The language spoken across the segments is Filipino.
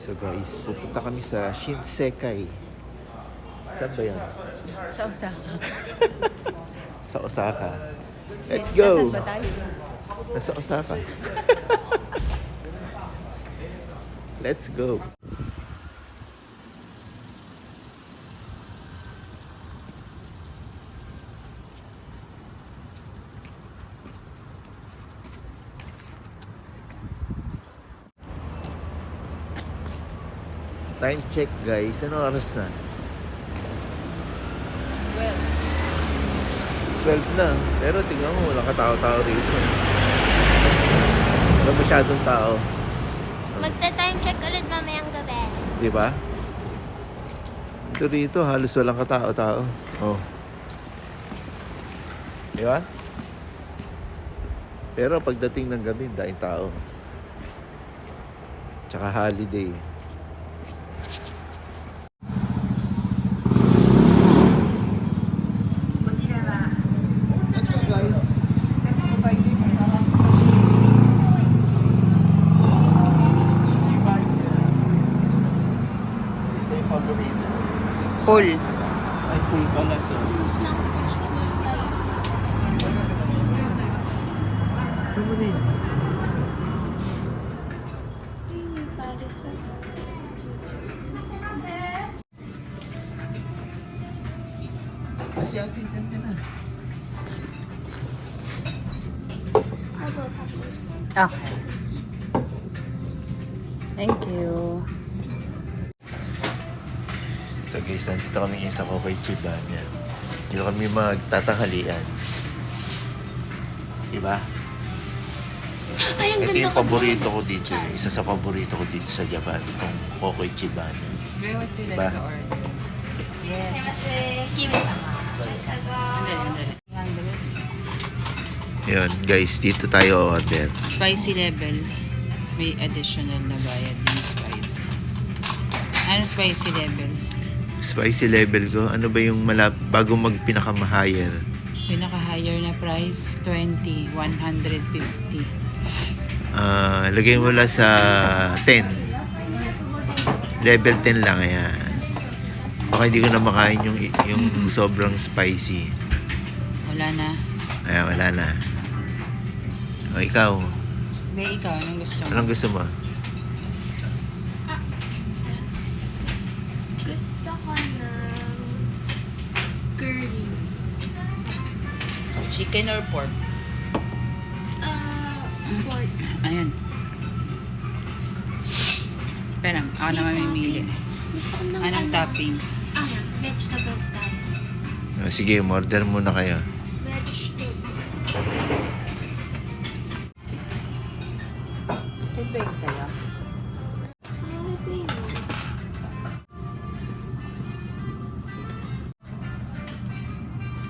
So guys, pupunta kami sa Shinsekai. Saan ba yan? Sa Osaka. Sa Osaka. Let's go! Nasaan ba tayo? Nasa Osaka. Let's go! Time check guys. Ano oras na? Well, 12 na. Pero tingnan mo, wala katao-tao rito. Wala masyadong tao. Magta-time check ulit mamayang gabi. Di ba? Ito rito, halos walang katao-tao. Oh. Di ba? Pero pagdating ng gabi, daing tao. Tsaka holiday. Let's go guys. Ito yung paborito. full. Ay, cool pala. So, ito mo rin. Kasi atin, dyan ka na. Okay. Thank you. So guys, nandito kami ngayon sa Kokoy Chibanya. Dito kami magtatanghalian. Diba? Ay, ang Ito ganda yung paborito ko dito. Isa sa paborito ko dito sa Japan. Itong Kokoy Chibanya. Where would you Diba? like to order? Yes. Kimi-sama. Andali. 100. Yun, guys, dito tayo order. Spicy level. May additional na bayad yung spicy. Ano spicy level? Spicy level ko. Ano ba yung bago magpinaka-higher? Pinaka-higher na price, 20, 150. Lagay mo lang sa 10. Level 10 lang, ayan. Baka hindi ko na makain yung sobrang spicy. Wala na. Ayan, wala na. O, ikaw. Be, ikaw, anong gusto mo? Anong gusto mo? Gusto ko ng curry. Chicken or pork? Pork. Ayan. Pero, ako na mamimili. Gusto ko ng Anong toppings? Vegetables tayo. Sige, order muna kayo. Vegetable. Ito ba yung sa'yo?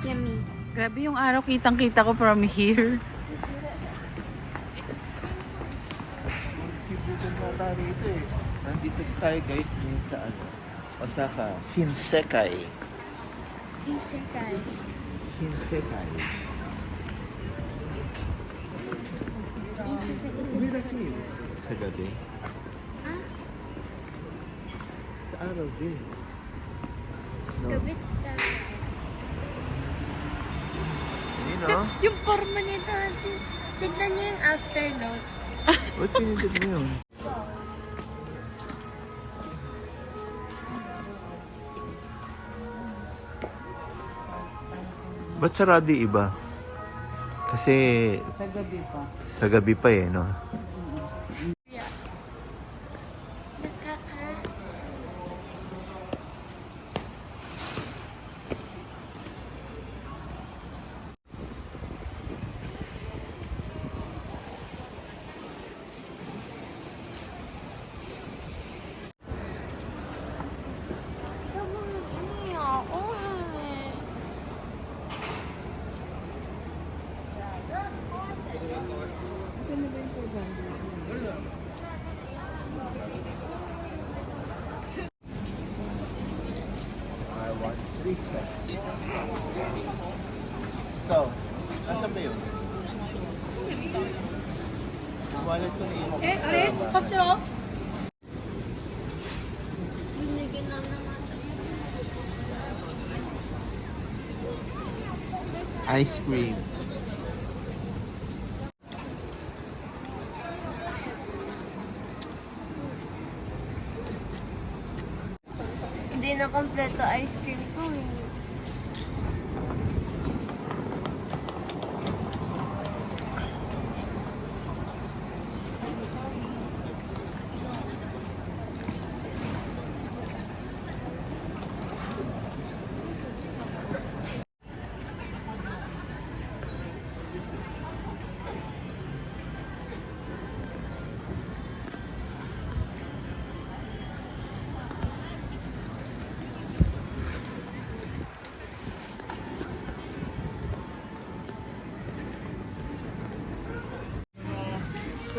Yummy. Grabe yung araw, kitang-kita ko from here. Nandito tayo guys sa Osaka. Shinsekai. Isekai. Shinsekai. Isekai. Sa gabi. Ah? Sa araw din. No. Gabi tayo. Hindi no? Yung forma niya natin. Tignan niyo yung afternoon. Ba't pinindot mo yun? Ba't sarado yung iba? Kasi Sa gabi pa. sa gabi pa eh, no? Ikaw, asan ba yun? Wallet ko na yun. Kasi Ice cream. Hindi na kompleto ice cream ko eh.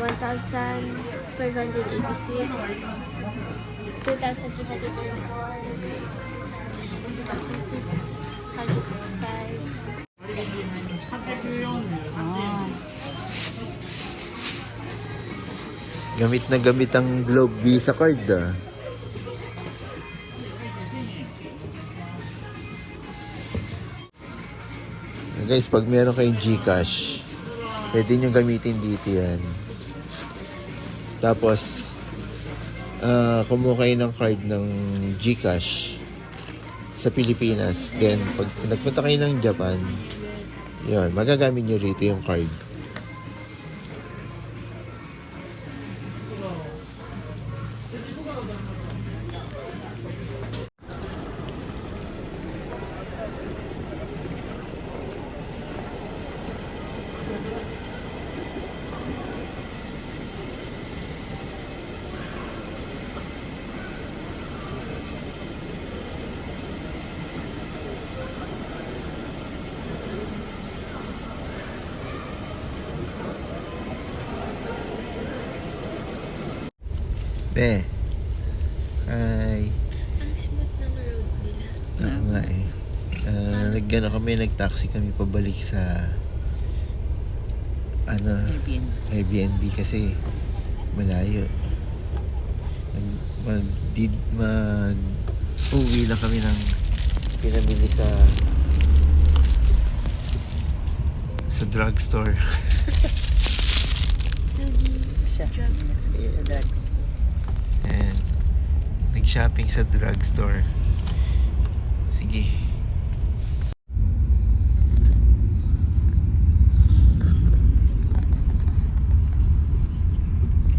$1,586, 2,234, 2,605. Ah. Gamit na gamit ang Globe Visa card ah. Guys, pag meron kayong GCash, pwede nyo gamitin dito yan. Tapos, kumuha kayo ng card ng GCash sa Pilipinas. Then, pag nagpunta kayo ng Japan, yun, magagamit nyo rito yung card. Be. Hi. Ang smooth ng road nila. Oo nga eh. Nag-taxi kami pabalik sa Airbnb. Airbnb kasi malayo. Uwi lang kami ng pinamili sa drugstore. Sa drugstore. And nag-shopping sa drugstore. Sige.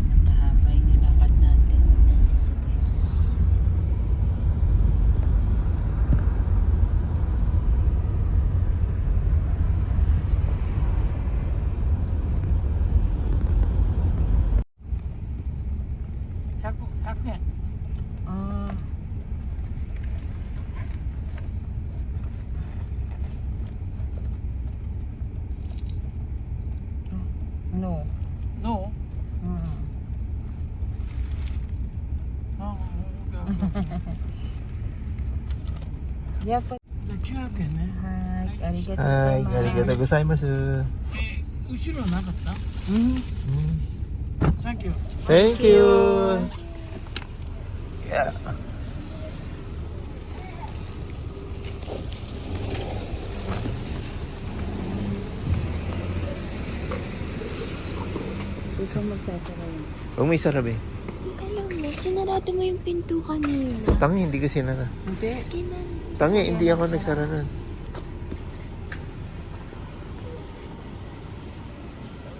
Napahaba yung nilakad natin. No. No. Oh, Yeah, but... the dragon ね。 Hi, arigato Hi, gozaimasu. arigatou gozaimasu. 後ろなかった Mm. Thank you. Thank you. Yeah. Gusto magsasara yun. Huwag may sarabi. Di alam mo, sinarado mo yung pinto kanina. Tangi, hindi ko sinara. Hindi. Tangi, hindi ako nagsara nun.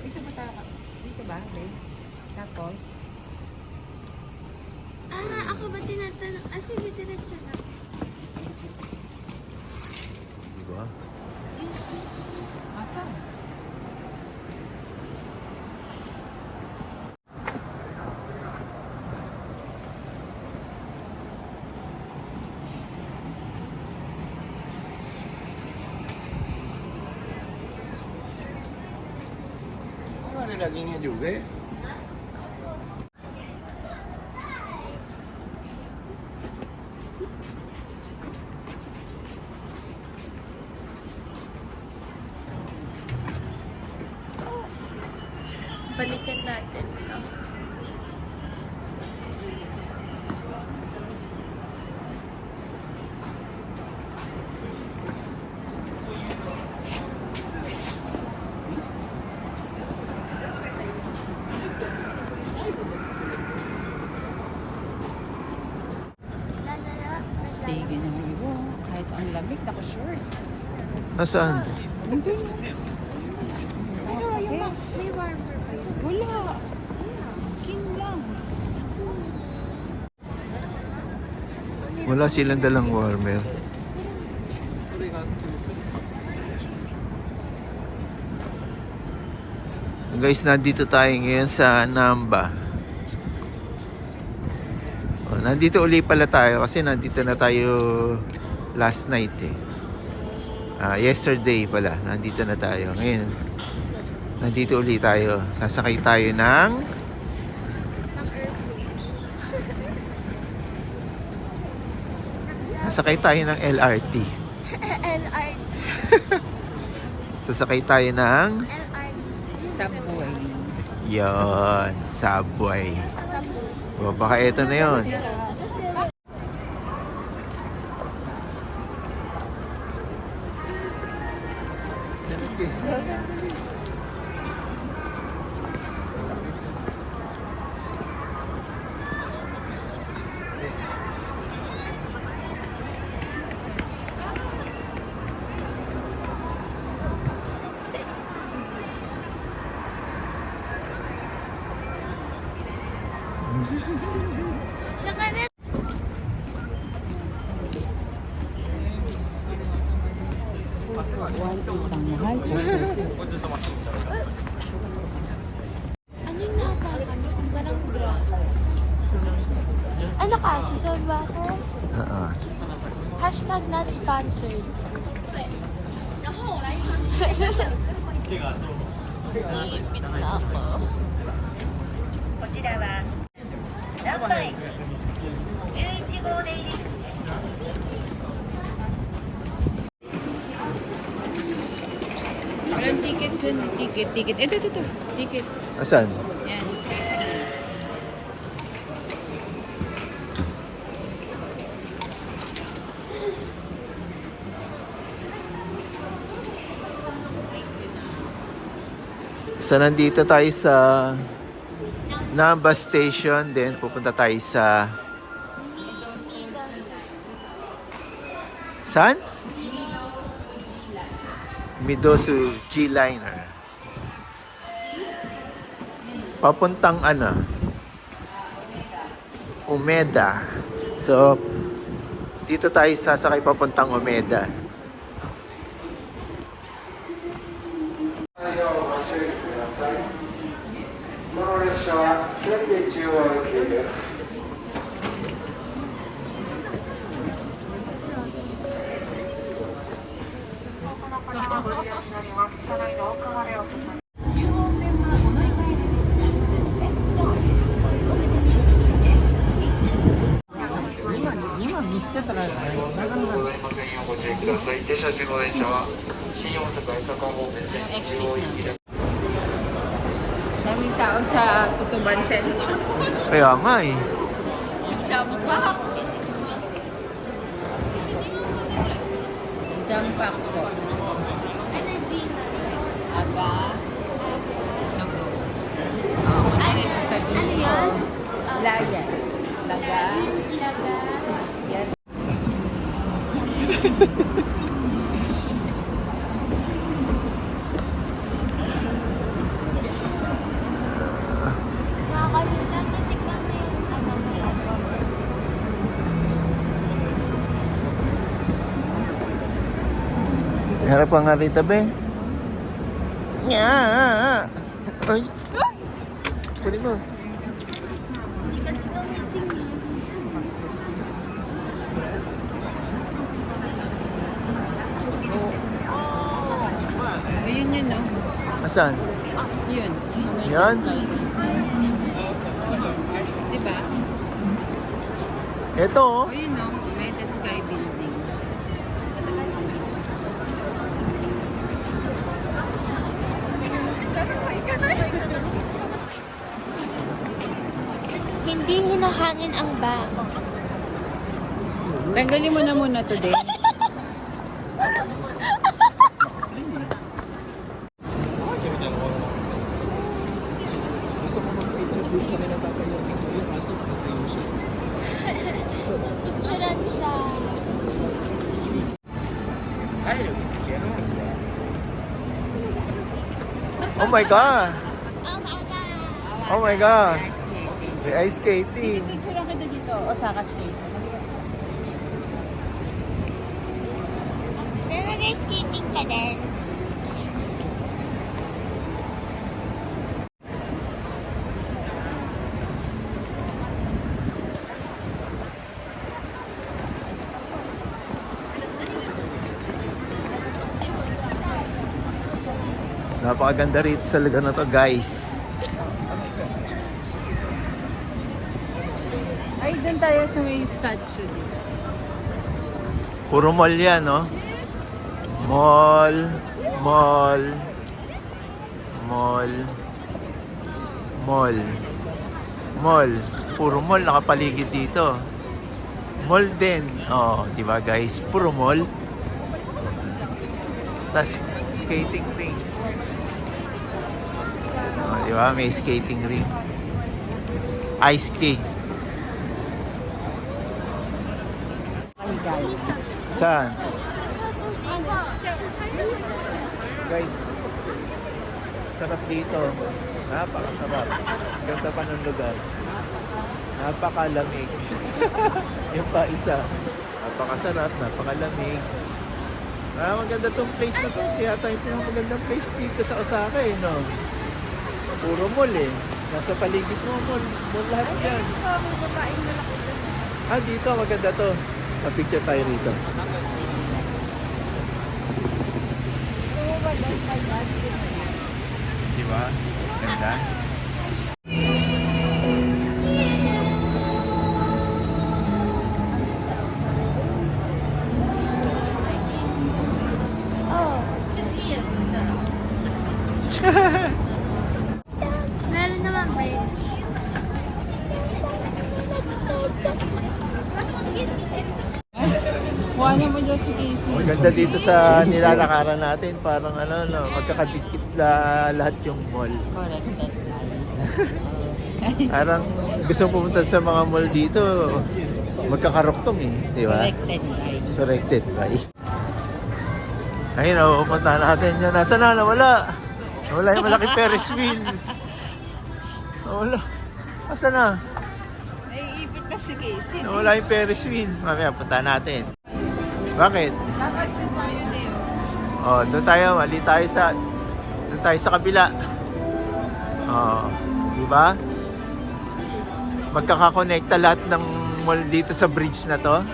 Dito ba, babe? Tapos? Ako ba tinatanong? Sige, diretso na. Diba? Asan? Ano ada dagingnya juga ya? Balikan natin ito. Panindigan ng ibo. Kahit ang lamig, naka-short. Nasaan? Pero yung may warmer pa yun. Wala. Skin lang. Wala silang dalang warmer. Guys, nandito tayo ngayon sa Namba. Oh, nandito uli pala tayo kasi nandito na tayo last night eh. Yesterday pala, nandito na tayo. Ngayon, nandito uli tayo. Sasakay tayo ng Sasakay tayo ng LRT. LR. Sasakay tayo ng LR. Subway. Yon, Subway. Subway. O, baka eto na yon. Nakaret. Ang mahal po. Ano yung napakan? Yung parang grass. Ano kasi? Sabi ba ako? Hashtag not sponsored. Iipit na ako. Walang ticket dyan. Ticket. Ito. Ticket. Asan? Yan. Sige. So, nandito tayo sa Namba Station. Then, pupunta tayo sa... Saan? Midosu G-Liner. Papuntang Umeda. So, dito tayo sasakay papuntang Umeda. Yung exit na. Daming tao sa Tutuban Center. Kaya nga eh. Jump pack. Jump pack po. Aga. Nago. Kunyari sasabihin ko. Layas. Laga. Laga. Yan. Nakakalina. Titignan mo yung mga Harap ka nga rito, be. Nya. Ay. Kunin mo. Hindi kasi gamitin yun. Ayun yun, no? Asan? Yun. May Yan? Diba? Ito, O yun, no? Meta Sky Building. Hindi hinahangin ang bag. Tanggalin mo na muna to din. Picturean siya. Oh my God! Oh my God! Oh my God! May ice skating. Picture lang kita dito, Osaka Station. Nag-skating ka din. Napakaganda rito sa lugar na to, guys. Ay, doon tayo sa may statue dito. Puro mall yan, no? Mall, mall, mall, mall, mall. Puro mall nakapaligid dito. Mall din. Oh, di ba guys? Puro mall. Tas skating ring. Oh, di ba? May skating ring. Ice skate. Saan? Guys, sarap dito. Napakasarap. Ganda pa ng lugar. Napakalamig. Yung pa isa. Napakasarap, napakalamig. Maganda tong place na to. Kaya tayo magandang place dito sa Osaka eh, no? Puro mall eh. Nasa paligid mo, mall. Mall lahat yan. Ah, dito, maganda to. Pa-picture tayo rito. Di ba? Ganda. Meron naman bridge. Kuha mo dyan si Casey. Maganda dito sa nilalakaran natin. Parang ano, no, magkakadikit na lahat yung mall. Corrected. Parang gusto pumunta sa mga mall dito, magkakaroktong eh. Di ba? Corrected by. Ayun, pupunta natin yan. Nasaan na? Nawala. Nawala yung malaking Ferris wheel. Nawala. Nasaan na? Naiipit na si Casey. Nawala yung Ferris wheel. Mamaya, punta natin. Bakit? Dapat din tayo, Neo. Oh, doon tayo. Mali tayo sa... Doon tayo sa kabila. Oh, di ba? Magkakakonekta lahat ng mall dito sa bridge na to.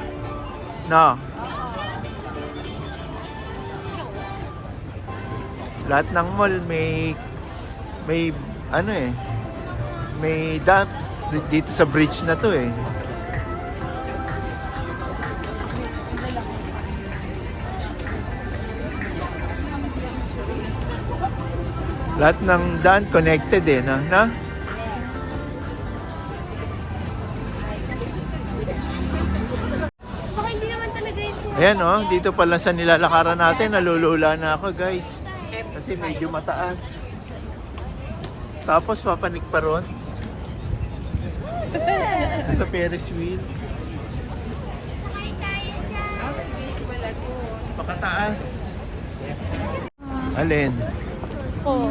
No? Lahat ng mall may ano eh, may dam dito sa bridge na to eh. Lahat ng daan connected eh, no? Na? Baka hindi naman talaga yun siya. Ayan oh, dito pala sa nilalakaran natin, nalulula na ako guys. Kasi medyo mataas. Tapos papanik pa ron. Sa Ferris wheel. Sakay tayo dyan. Pakataas. Alin? Ko.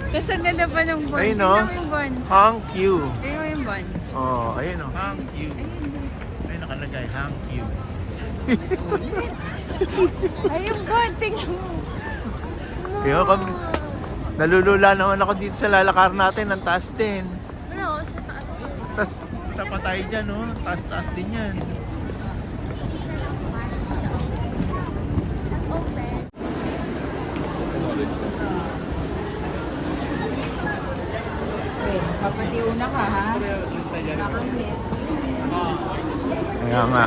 Tapos ang ganda pa ng buwan. Ayun no? Tingnan mo yung buwan. Hang Q. Tingnan mo yung buwan. Oh, ayun oh, Hang Q. Ayun nakalagay, Hang Q. Ay, yung buwan. Tingnan mo. Kaya kami, nalulula naman ako dito sa lalakar natin, ang taas din. Wala ako sa taas. Tapos, tapat tayo dyan, oh. Taas-taas din yan. Open. Okay, papatiuna ka, ha? Nakamit. Kaya nga.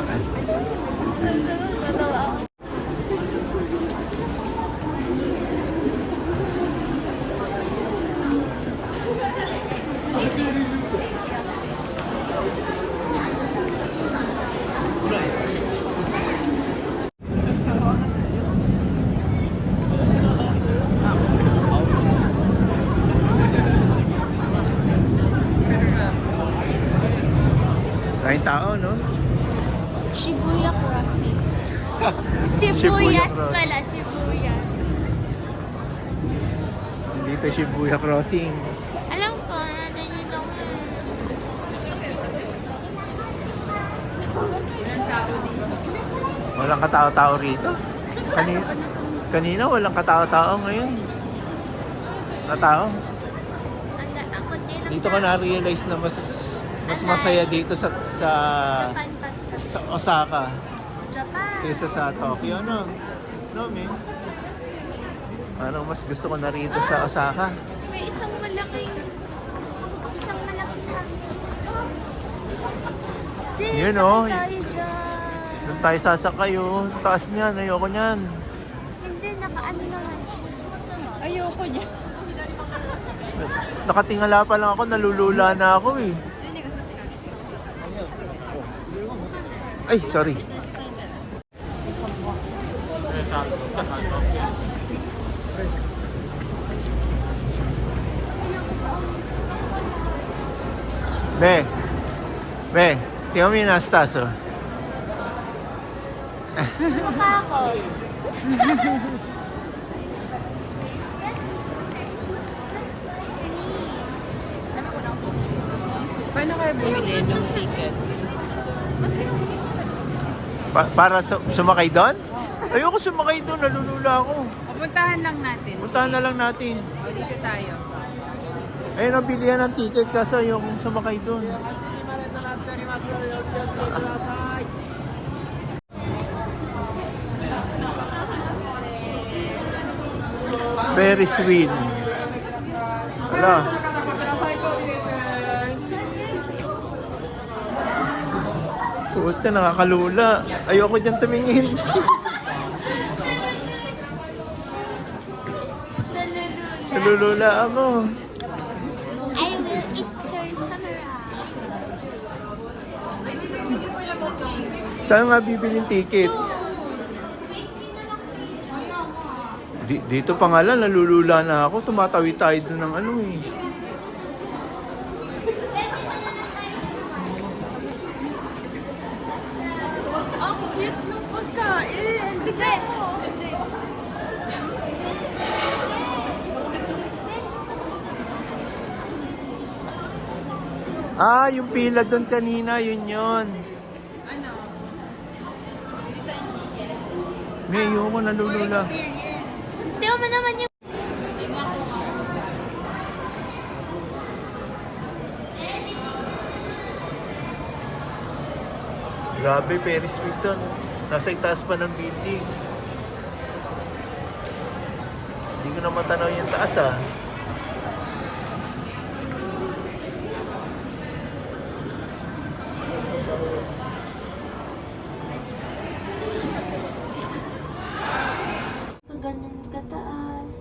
Totoo ako. Tayong tao, no? Shibuya Crossing. Shibuya Sibuyas Crossing. pala, sibuyas. Hindi Dito Shibuya Crossing. Alam ko, nandun ako. Walang katao-tao rito. Kanina walang katao-tao ngayon. Katao. Ako din ang Dito ko na-realize na mas masaya dito sa Japan pa. sa Osaka Japan. kaysa sa Tokyo, no? No, man. Parang mas gusto ko na rito sa Osaka. May isang malaking Yun, oh. Tayo dyan. Doon tayo sasakay, oh. Taas niyan, ayoko niyan. Hindi, nakaano naman. Ayoko niya. Nakatingala pa lang ako, nalulula na ako eh. Ay, sorry. Be, tingnan mo yung nastas, oh. Mukha ko. Paano kayo bumili ng ticket? Para sumakay doon? Ayoko sumakay doon, nalulula ako. Pupuntahan lang natin. Puntahan na lang natin. O, dito tayo. Ayun ang bilihan ng ticket kasi ayoko sumakay doon. Ferris wheel. Wala. Puta, nakakalula. Ayoko dyan tumingin. Nalulula ako. I will eat your camera. Saan nga bibiling ticket? Dito pa nga lang, nalulula na ako. Tumatawid tayo doon ng ano eh. Ang cute ng pagkain. Hindi. Ah, yung pila doon kanina, yun yun. Ano? May ayoko, nalulula. Tingnan mo naman yung... Grabe, Ferris wheel doon. Nasa itaas pa ng building. Hindi ko na matanaw yung taas ah. Ganun kataas.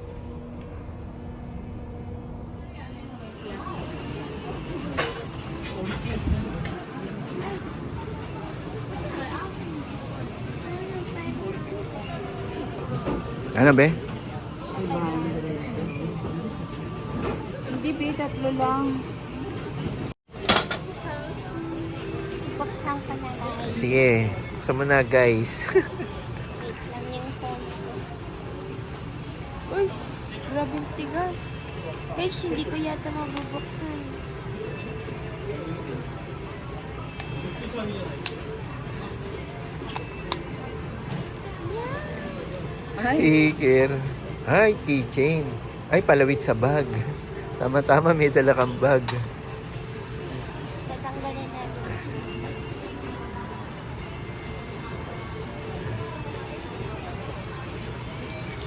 Ano be? Hindi, be, tatlo lang. Buksan ko na lang. Sige, buksan mo na guys. Wait lang yung phone ko. Uy, grabe yung tigas. Guys, hindi ko yata mabubuksan. Sticker. Ay, keychain. Ay, palawit sa bag. Tama-tama, may dala kang bag. Tatanggalin natin.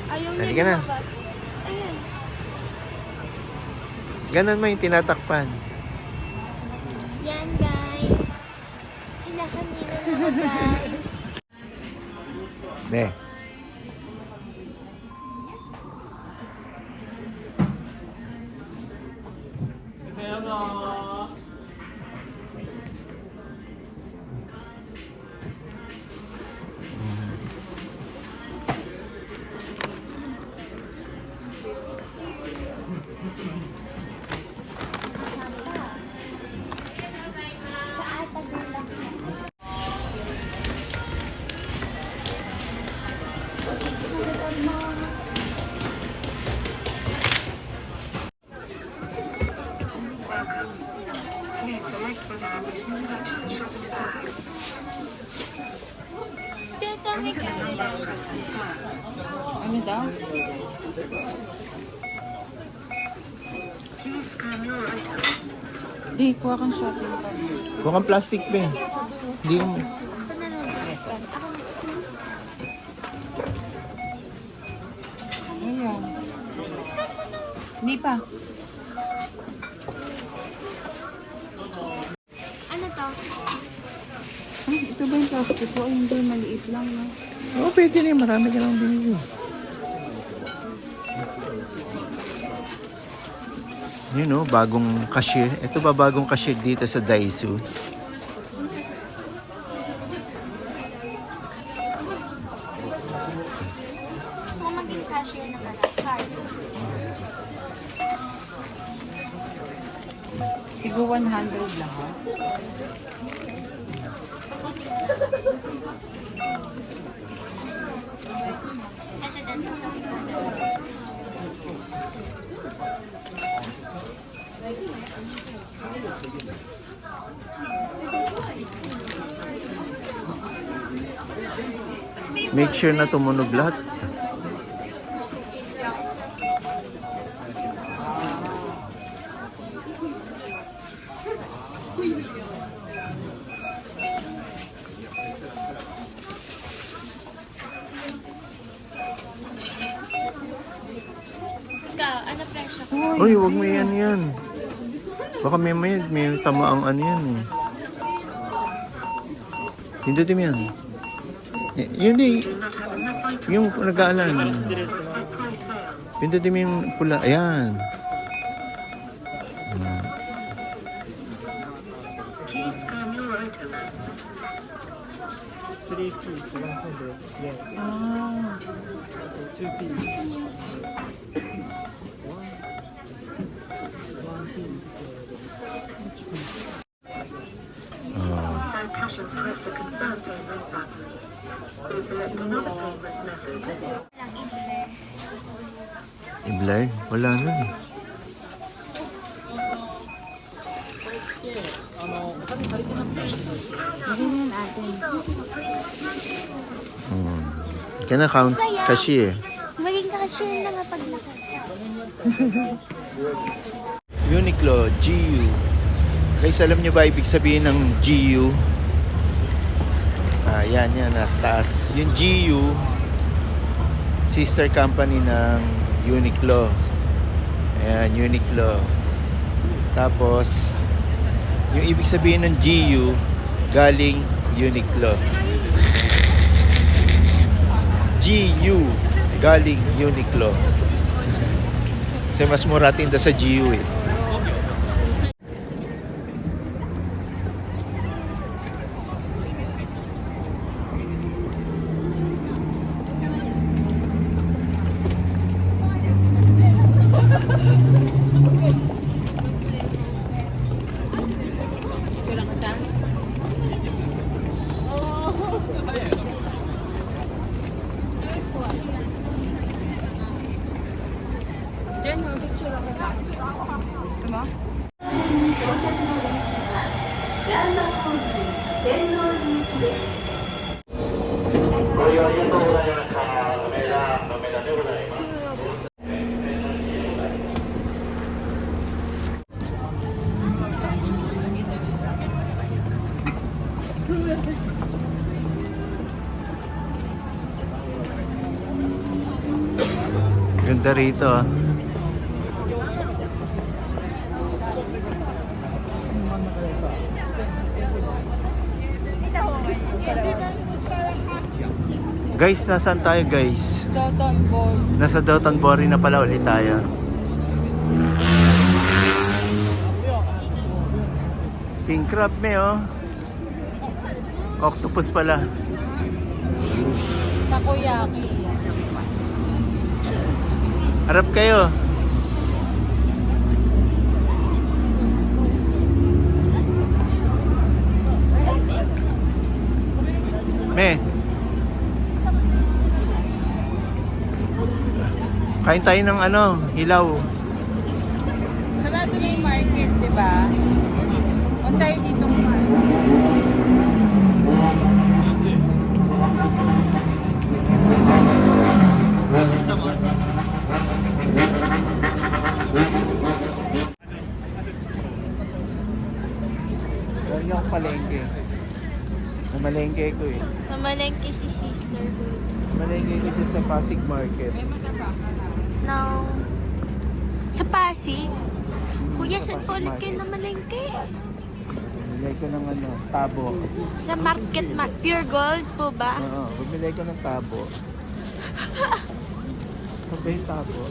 Ayaw niya Halika na. lumabas. Ayan. Ganon mo yung tinatakpan. Yan, guys. Hinahanginan ako, guys. Be. Tita, may camera. Ano daw? Di, kuha kang shopping cart. Huwag kang plastic pa eh. Hindi mo. Ako na lang discount. Ako Ayan. discount mo na. Hindi pa. Ano to? Ay, ito ba yung plastic ko? Ay, hindi, maliit lang, no? Oo, pwede rin. Marami ka lang binili. Yun o, bagong cashier. Ito ba bagong cashier dito sa Daiso? Gusto ko maging cashier na pala. Card. Sigo 100 lang, ha? Kasi dun sa sabi ko. Make sure na tumunog lahat. Ikaw, ano presyo ko? Uy, huwag mo yan. Baka may tama ang ano yan eh. Pindutin mo yan. Yun di. Yung nag-aalan. Pindutin mo yung pula. Ayan. So cash and press the confirm payment button. Or select another payment method. Lang i-blur. I-blur? Wala na eh. Ganyan natin. Can I count cashier? Maging cashier na nga paglakad. Uniqlo, GU. Guys, alam nyo ba ibig sabihin ng GU? Yan, nasa taas. Yung GU, sister company ng Uniqlo. Ayan, Uniqlo. Tapos, yung ibig sabihin ng GU, galing Uniqlo. GU, galing Uniqlo. Kasi mas mura tinda sa GU eh. Ganda rito ah. Guys, nasaan tayo guys? Downtown Ball. Nasa Downtown Bori na pala ulit tayo. King crab me oh. Octopus pala. Takoyaki. Harap kayo. Me. Kain tayo ng ano, hilaw. Sarado na yung market, di ba? tayo dito kumain. Yan yung palengke. Namalengke ko eh. Namalengke si sisterhood. Namalengke ko dyan sa Pasig Market. Now, sa Pasig? Kuya, Sa saan Pasig po ulit kayo Market. namalengke? Bumili ko ng tabo. Sa Market Pure Gold po ba? Oo, bumili ko ng tabo. Sabi yung tabo.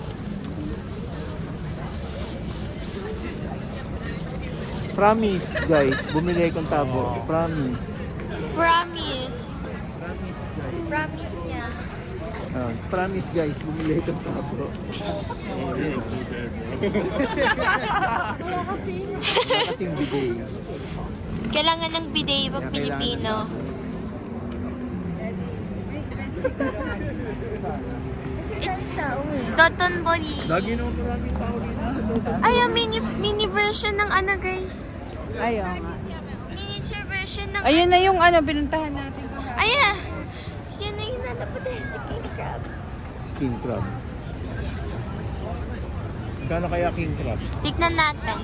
Promise guys, bumili kong tabo. Promise. Promise. Promise guys. Promise niya. Promise guys, bumili kong tabo. Wala kasing bidet. Kailangan ng bidet pag Pilipino. It's Toton Body. Lagi naman maraming tao dito. Ay, ang mini version ng ano, guys. Ayaw nga. Miniature version ng... Ayun na yung ano, binuntahan natin. Ayan. Siya na yung nanapunta si King Crab. King crab. Magkano kaya king crab? Tignan natin.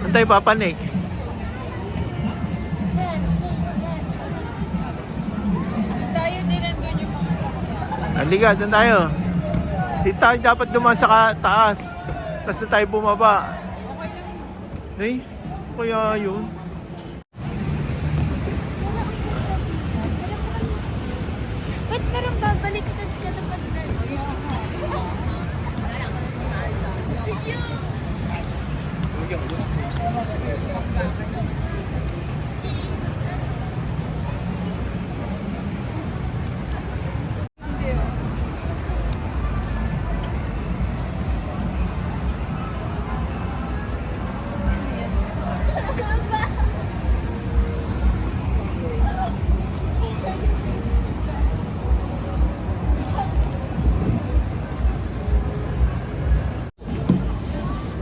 Saan tayo papanik? Tayo din nandun yung mga... Halika, dyan tayo. Dito tayo dapat dumaan sa taas. Tapos na tayo bumaba. Eh, kaya yun. Ba't parang babalik ka naman na?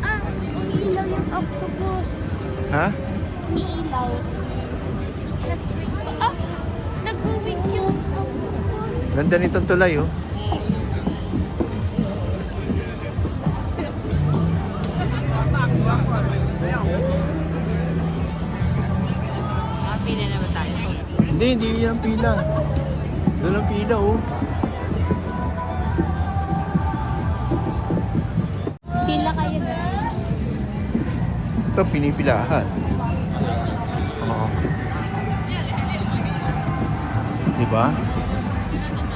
Ah, umiilaw yung octopus. Ha? Umiilaw. Ah, nag-wink yung octopus. Ganda nitong tulay oh. Pila na ba tayo? Hindi yan pila. Doon ang pila oh. Pila kayo na. Ito pinipilahan. Oo. Diba?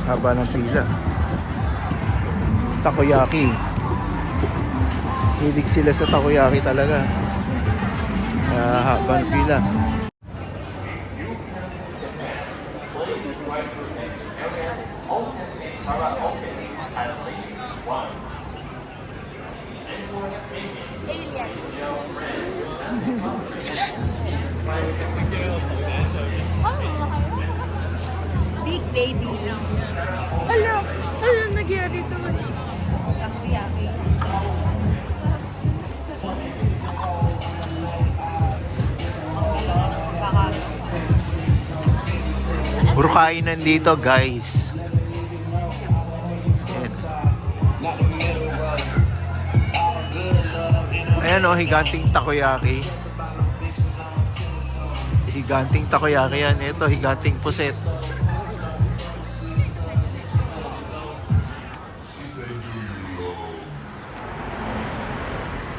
Haba ng pila. Takoyaki. Hilig sila sa takoyaki talaga. Haba ng pila. Big baby. Ala, nangyari ito. Takoyaki. Puro kainan dito guys. Ayan o, higanting takoyaki. Higanting takoyaki yan. Ito, higanting puset.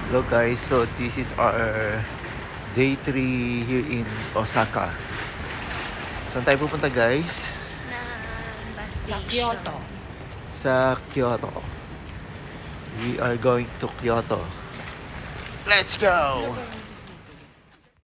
Hello guys, so this is our day 3 here in Osaka. Saan tayo pupunta guys? Na bus Sa station. Kyoto. Sa Kyoto. We are going to Kyoto. Let's go!